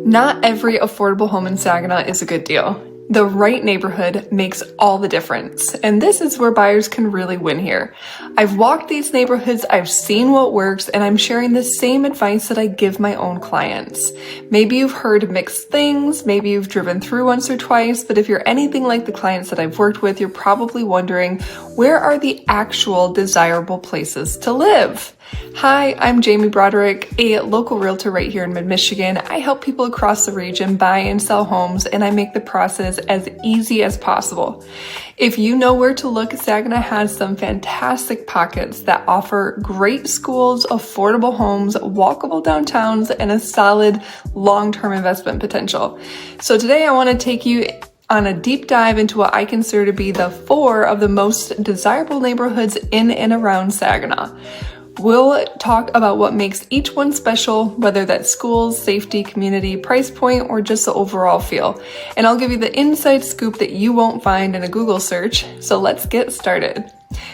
Not every affordable home in Saginaw is a good deal. The right neighborhood makes all the difference, and this is where buyers can really win here. I've walked these neighborhoods, I've seen what works, and I'm sharing the same advice that I give my own clients. Maybe you've heard mixed things, maybe you've driven through once or twice, but if you're anything like the clients that I've worked with, you're probably wondering, where are the actual desirable places to live? Hi, I'm Jamie Broderick, a local realtor right here in mid-Michigan. I help people across the region buy and sell homes, and I make the process as easy as possible. If you know where to look, Saginaw has some fantastic pockets that offer great schools, affordable homes, walkable downtowns, and a solid long-term investment potential. So today I want to take you on a deep dive into what I consider to be the 4 of the most desirable neighborhoods in and around Saginaw. We'll talk about what makes each one special, whether that's schools, safety, community, price point, or just the overall feel. And I'll give you the inside scoop that you won't find in a Google search. So let's get started.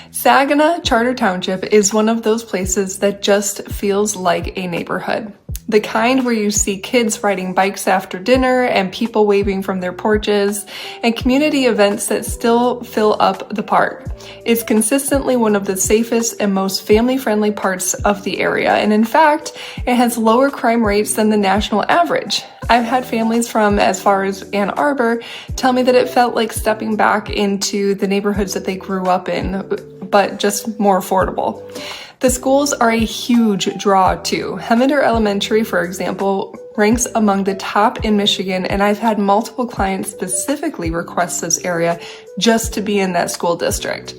Saginaw Charter Township is one of those places that just feels like a neighborhood. The kind where you see kids riding bikes after dinner and people waving from their porches and community events that still fill up the park. It's consistently one of the safest and most family-friendly parts of the area, and in fact, it has lower crime rates than the national average. I've had families from as far as Ann Arbor tell me that it felt like stepping back into the neighborhoods that they grew up in, but just more affordable. The schools are a huge draw too. Heminder Elementary, for example, ranks among the top in Michigan, and I've had multiple clients specifically request this area just to be in that school district.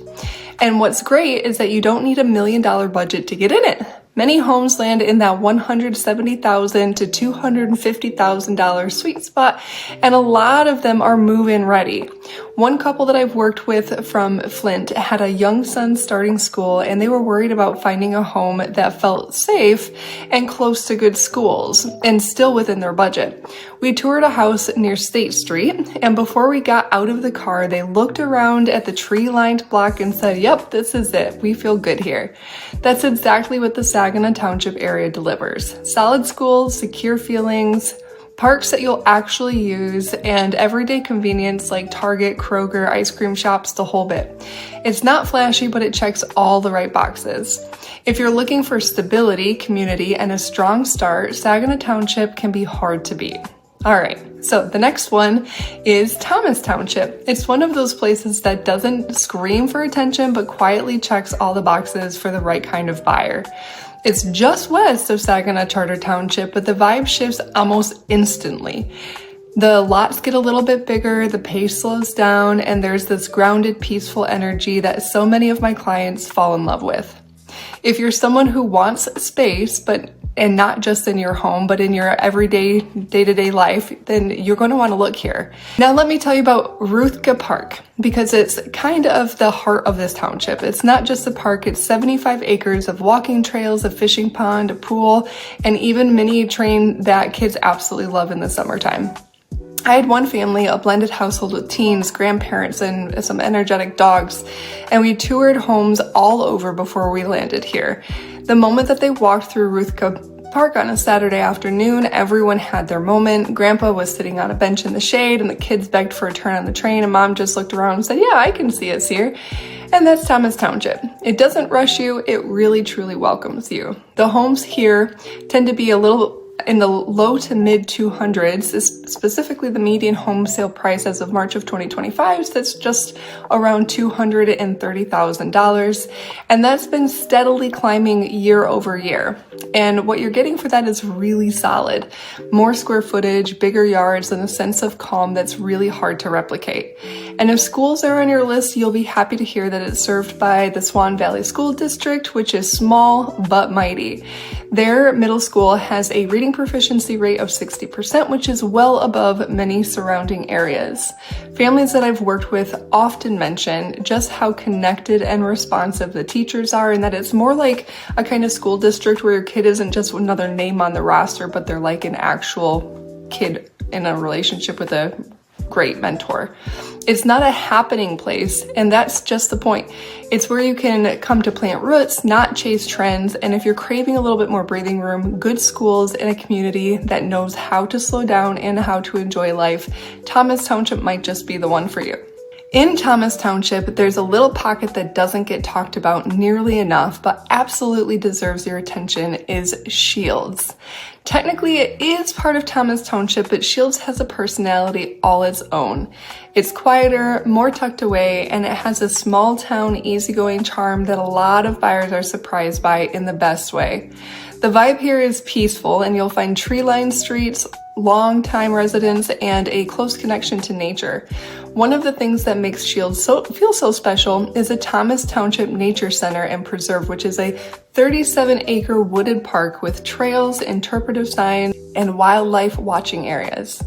And what's great is that you don't need $1 million budget to get in it. Many homes land in that $170,000 to $250,000 sweet spot, and a lot of them are move-in ready. One couple that I've worked with from Flint had a young son starting school, and they were worried about finding a home that felt safe and close to good schools and still within their budget. We toured a house near State Street, and before we got out of the car, they looked around at the tree-lined block and said, "Yep, this is it. We feel good here." That's exactly what the Saginaw Township area delivers. Solid schools, secure feelings, parks that you'll actually use, and everyday convenience like Target, Kroger, ice cream shops, the whole bit. It's not flashy, but it checks all the right boxes. If you're looking for stability, community, and a strong start, Saginaw Township can be hard to beat. All right, so the next one is Thomas Township. It's one of those places that doesn't scream for attention, but quietly checks all the boxes for the right kind of buyer. It's just west of Saginaw Charter Township, but the vibe shifts almost instantly. The lots get a little bit bigger, the pace slows down, and there's this grounded, peaceful energy that so many of my clients fall in love with. If you're someone who wants space, and not just in your home, but in your everyday, day-to-day life, then you're going to want to look here. Now let me tell you about Ruthka Park, because it's kind of the heart of this township. It's not just a park, it's 75 acres of walking trails, a fishing pond, a pool, and even mini train that kids absolutely love in the summertime. I had one family, a blended household with teens, grandparents, and some energetic dogs, and we toured homes all over before we landed here. The moment that they walked through Ruthka Park on a Saturday afternoon, everyone had their moment. Grandpa was sitting on a bench in the shade, and the kids begged for a turn on the train, and Mom just looked around and said, "Yeah, I can see us here." And that's Thomas Township. It doesn't rush you, it really truly welcomes you. The homes here tend to be a little in the low to mid 200s, specifically the median home sale price as of March of 2025 that's just around $230,000, and that's been steadily climbing year over year. And what you're getting for that is really solid. More square footage, bigger yards, and a sense of calm that's really hard to replicate. And if schools are on your list, you'll be happy to hear that it's served by the Swan Valley School District, which is small but mighty. Their middle school has a reading proficiency rate of 60%, which is well above many surrounding areas. Families that I've worked with often mention just how connected and responsive the teachers are, and that it's more like a kind of school district where your kid isn't just another name on the roster, but they're like an actual kid in a relationship with a great mentor. It's not a happening place, and that's just the point. It's where you can come to plant roots, not chase trends, and if you're craving a little bit more breathing room, good schools, and a community that knows how to slow down and how to enjoy life, Thomas Township might just be the one for you. In Thomas Township, there's a little pocket that doesn't get talked about nearly enough, but absolutely deserves your attention, is Shields. Technically, it is part of Thomas Township, but Shields has a personality all its own. It's quieter, more tucked away, and it has a small town, easygoing charm that a lot of buyers are surprised by in the best way. The vibe here is peaceful, and you'll find tree-lined streets, long-time residents, and a close connection to nature. One of the things that makes Shields feel so special is a Thomas Township Nature Center and Preserve, which is a 37-acre wooded park with trails, interpretive signs, and wildlife watching areas.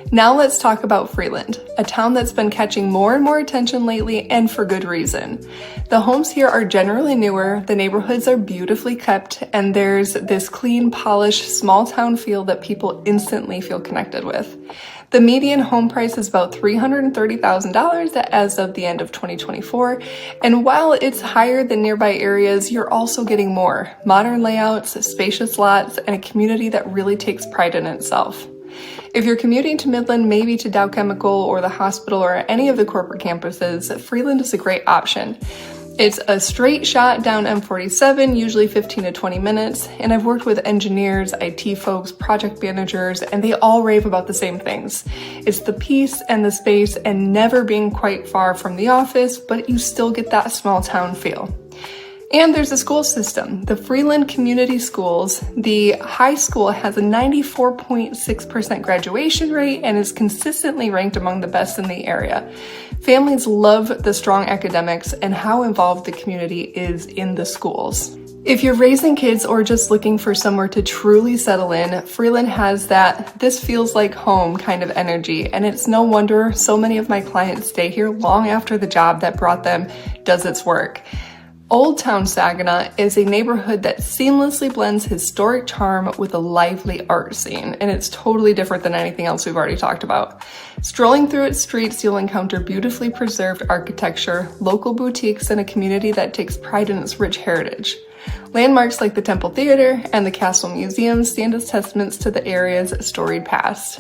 Now let's talk about Freeland, a town that's been catching more and more attention lately, and for good reason. The homes here are generally newer, the neighborhoods are beautifully kept, and there's this clean, polished, small town feel that people instantly feel connected with. The median home price is about $330,000 as of the end of 2024, and while it's higher than nearby areas, you're also getting more. Modern layouts, spacious lots, and a community that really takes pride in itself. If you're commuting to Midland, maybe to Dow Chemical or the hospital or any of the corporate campuses, Freeland is a great option. It's a straight shot down M47, usually 15 to 20 minutes, and I've worked with engineers, IT folks, project managers, and they all rave about the same things. It's the peace and the space and never being quite far from the office, but you still get that small town feel. And there's a school system. The Freeland Community Schools, the high school has a 94.6% graduation rate and is consistently ranked among the best in the area. Families love the strong academics and how involved the community is in the schools. If you're raising kids or just looking for somewhere to truly settle in, Freeland has that "this feels like home" kind of energy, and it's no wonder so many of my clients stay here long after the job that brought them does its work. Old Town Saginaw is a neighborhood that seamlessly blends historic charm with a lively art scene, and it's totally different than anything else we've already talked about. Strolling through its streets, you'll encounter beautifully preserved architecture, local boutiques, and a community that takes pride in its rich heritage. Landmarks like the Temple Theater and the Castle Museum stand as testaments to the area's storied past.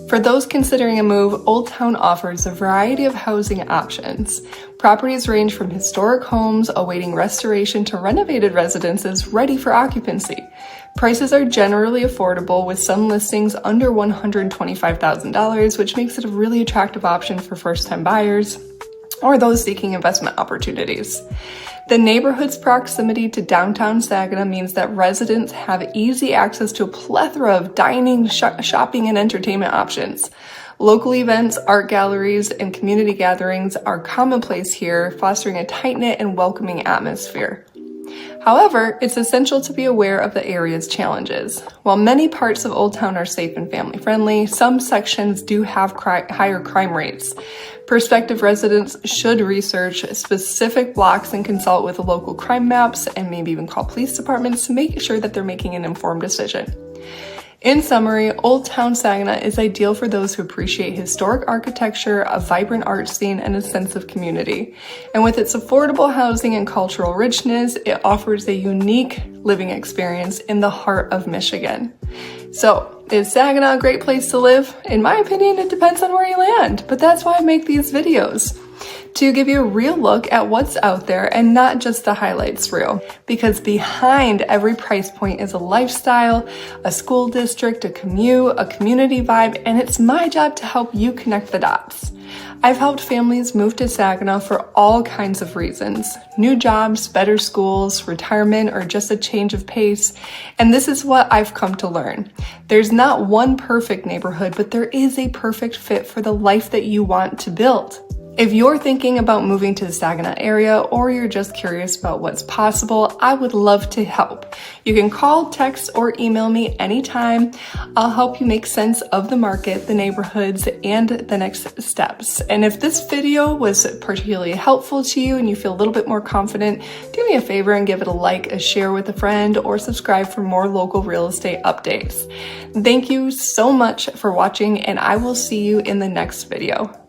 For those considering a move, Old Town offers a variety of housing options. Properties range from historic homes awaiting restoration to renovated residences ready for occupancy. Prices are generally affordable, with some listings under $125,000, which makes it a really attractive option for first-time buyers or those seeking investment opportunities. The neighborhood's proximity to downtown Saginaw means that residents have easy access to a plethora of dining, shopping, and entertainment options. Local events, art galleries, and community gatherings are commonplace here, fostering a tight-knit and welcoming atmosphere. However, it's essential to be aware of the area's challenges. While many parts of Old Town are safe and family-friendly, some sections do have higher crime rates. Prospective residents should research specific blocks and consult with the local crime maps and maybe even call police departments to make sure that they're making an informed decision. In summary, Old Town Saginaw is ideal for those who appreciate historic architecture, a vibrant art scene, and a sense of community. And with its affordable housing and cultural richness, it offers a unique living experience in the heart of Michigan. So, is Saginaw a great place to live? In my opinion, it depends on where you land, but that's why I make these videos. To give you a real look at what's out there and not just the highlights reel. Because behind every price point is a lifestyle, a school district, a commute, a community vibe, and it's my job to help you connect the dots. I've helped families move to Saginaw for all kinds of reasons. New jobs, better schools, retirement, or just a change of pace. And this is what I've come to learn. There's not one perfect neighborhood, but there is a perfect fit for the life that you want to build. If you're thinking about moving to the Saginaw area or you're just curious about what's possible, I would love to help. You can call, text, or email me anytime. I'll help you make sense of the market, the neighborhoods, and the next steps. And if this video was particularly helpful to you and you feel a little bit more confident, do me a favor and give it a like, a share with a friend, or subscribe for more local real estate updates. Thank you so much for watching, and I will see you in the next video.